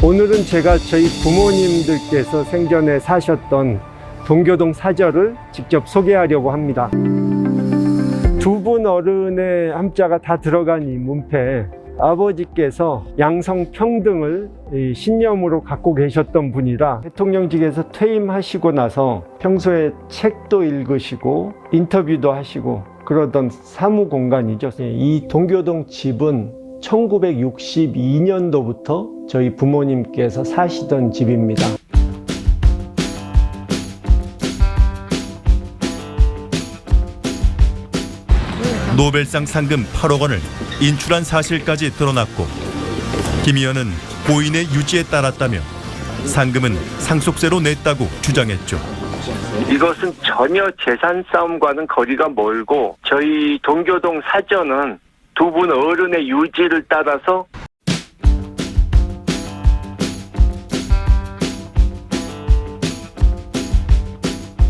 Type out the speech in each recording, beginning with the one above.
오늘은 제가 저희 부모님들께서 생전에 사셨던 동교동 사저를 직접 소개하려고 합니다. 두 분 어른의 함자가 다 들어간 이 문패, 아버지께서 양성평등을 신념으로 갖고 계셨던 분이라 대통령직에서 퇴임하시고 나서 평소에 책도 읽으시고 인터뷰도 하시고 그러던 사무 공간이죠. 이 동교동 집은 1962년도부터 저희 부모님께서 사시던 집입니다. 노벨상 상금 8억 원을 인출한 사실까지 드러났고 김 의원은 고인의 유지에 따랐다며 상금은 상속세로 냈다고 주장했죠. 이것은 전혀 재산 싸움과는 거리가 멀고 저희 동교동 사저는 두 분 어른의 유지를 따라서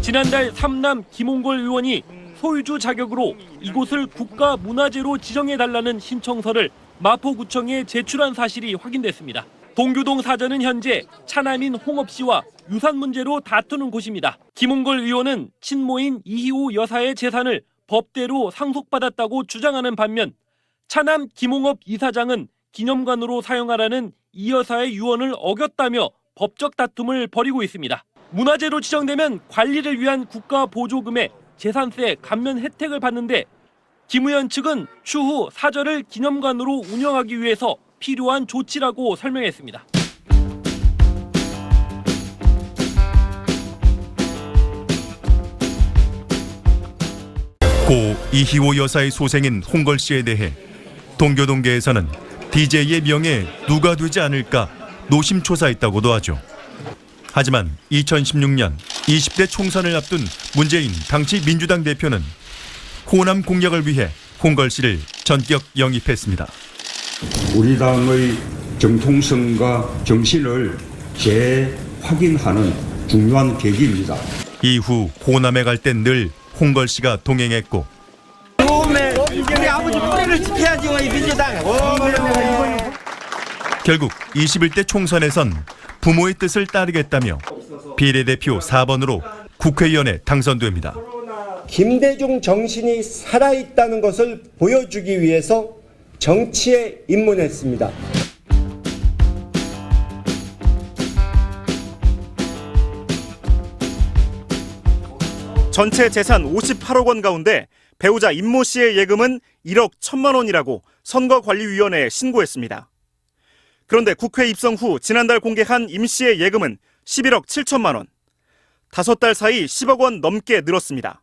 지난달 삼남 김홍걸 의원이 소유주 자격으로 이곳을 국가문화재로 지정해달라는 신청서를 마포구청에 제출한 사실이 확인됐습니다. 동교동 사저는 현재 차남인 홍업 씨와 유산 문제로 다투는 곳입니다. 김홍걸 의원은 친모인 이희호 여사의 재산을 법대로 상속받았다고 주장하는 반면 차남 김홍업 이사장은 기념관으로 사용하라는 이 여사의 유언을 어겼다며 법적 다툼을 벌이고 있습니다. 문화재로 지정되면 관리를 위한 국가 보조금에 재산세 감면 혜택을 받는데 김 의원 측은 추후 사저를 기념관으로 운영하기 위해서 필요한 조치라고 설명했습니다. 고 이희호 여사의 소생인 홍걸 씨에 대해 동교동계에서는 DJ의 명예에 누가 되지 않을까 노심초사했다고도 하죠. 하지만 2016년 20대 총선을 앞둔 문재인 당시 민주당 대표는 호남 공략을 위해 홍걸 씨를 전격 영입했습니다. 우리 당의 정통성과 정신을 재확인하는 중요한 계기입니다. 이후 호남에 갈 땐 늘 홍걸 씨가 동행했고 우리 아버지 뿌리를 지켜야지 이 민주당. 결국 21대 총선에선 부모의 뜻을 따르겠다며 비례대표 4번으로 국회의원에 당선됩니다. 김대중 정신이 살아있다는 것을 보여주기 위해서 정치에 입문했습니다. 전체 재산 58억 원 가운데 배우자 임모 씨의 예금은 1억 1천만 원이라고 선거관리위원회에 신고했습니다. 그런데 국회 입성 후 지난달 공개한 임 씨의 예금은 11억 7천만 원. 5달 사이 10억 원 넘게 늘었습니다.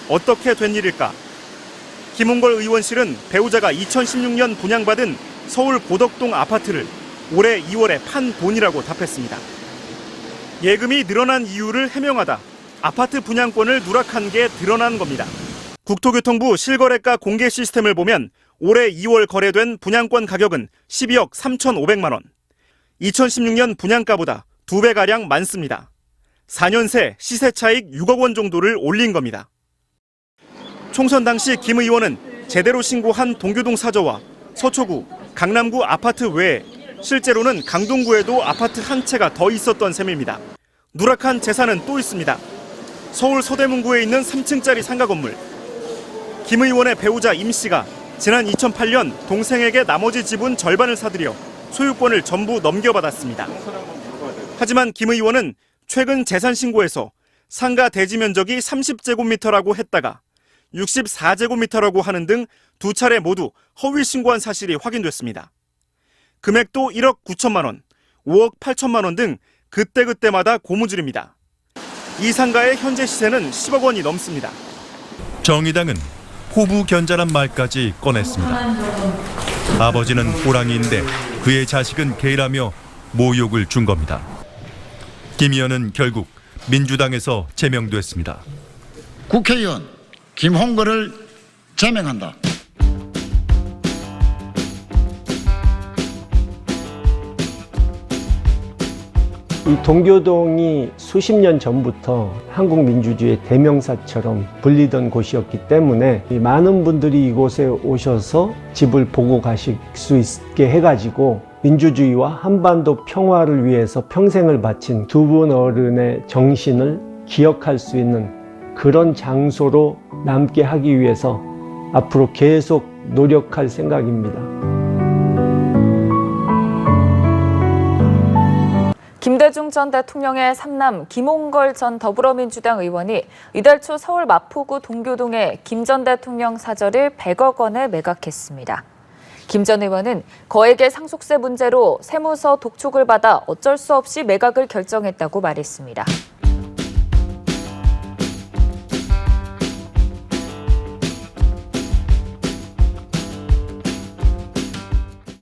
어떻게 된 일일까? 김홍걸 의원실은 배우자가 2016년 분양받은 서울 고덕동 아파트를 올해 2월에 판 돈이라고 답했습니다. 예금이 늘어난 이유를 해명하다 아파트 분양권을 누락한 게 드러난 겁니다. 국토교통부 실거래가 공개 시스템을 보면 올해 2월 거래된 분양권 가격은 12억 3,500만 원. 2016년 분양가보다 2배가량 많습니다. 4년 새 시세 차익 6억 원 정도를 올린 겁니다. 총선 당시 김 의원은 제대로 신고한 동교동 사저와 서초구, 강남구 아파트 외에 실제로는 강동구에도 아파트 한 채가 더 있었던 셈입니다. 누락한 재산은 또 있습니다. 서울 서대문구에 있는 3층짜리 상가 건물. 김 의원의 배우자 임 씨가 지난 2008년 동생에게 나머지 지분 절반을 사들여 소유권을 전부 넘겨받았습니다. 하지만 김 의원은 최근 재산 신고에서 상가 대지 면적이 30제곱미터라고 했다가 64제곱미터라고 하는 등 두 차례 모두 허위 신고한 사실이 확인됐습니다. 금액도 1억 9천만 원, 5억 8천만 원 등 그때그때마다 고무줄입니다. 이 상가의 현재 시세는 10억 원이 넘습니다. 정의당은 호부 견자란 말까지 꺼냈습니다. 아버지는 호랑이인데 그의 자식은 개라며 모욕을 준 겁니다. 김 의원은 결국 민주당에서 제명됐습니다. 국회의원 김홍걸을 제명한다. 이 동교동이 수십 년 전부터 한국 민주주의의 대명사처럼 불리던 곳이었기 때문에 많은 분들이 이곳에 오셔서 집을 보고 가실 수 있게 해가지고 민주주의와 한반도 평화를 위해서 평생을 바친 두 분 어른의 정신을 기억할 수 있는 그런 장소로 남게 하기 위해서 앞으로 계속 노력할 생각입니다. 김대중 전 대통령의 삼남 김홍걸 전 더불어민주당 의원이 이달 초 서울 마포구 동교동에 김 전 대통령 사저를 100억 원에 매각했습니다. 김 전 의원은 거액의 상속세 문제로 세무서 독촉을 받아 어쩔 수 없이 매각을 결정했다고 말했습니다.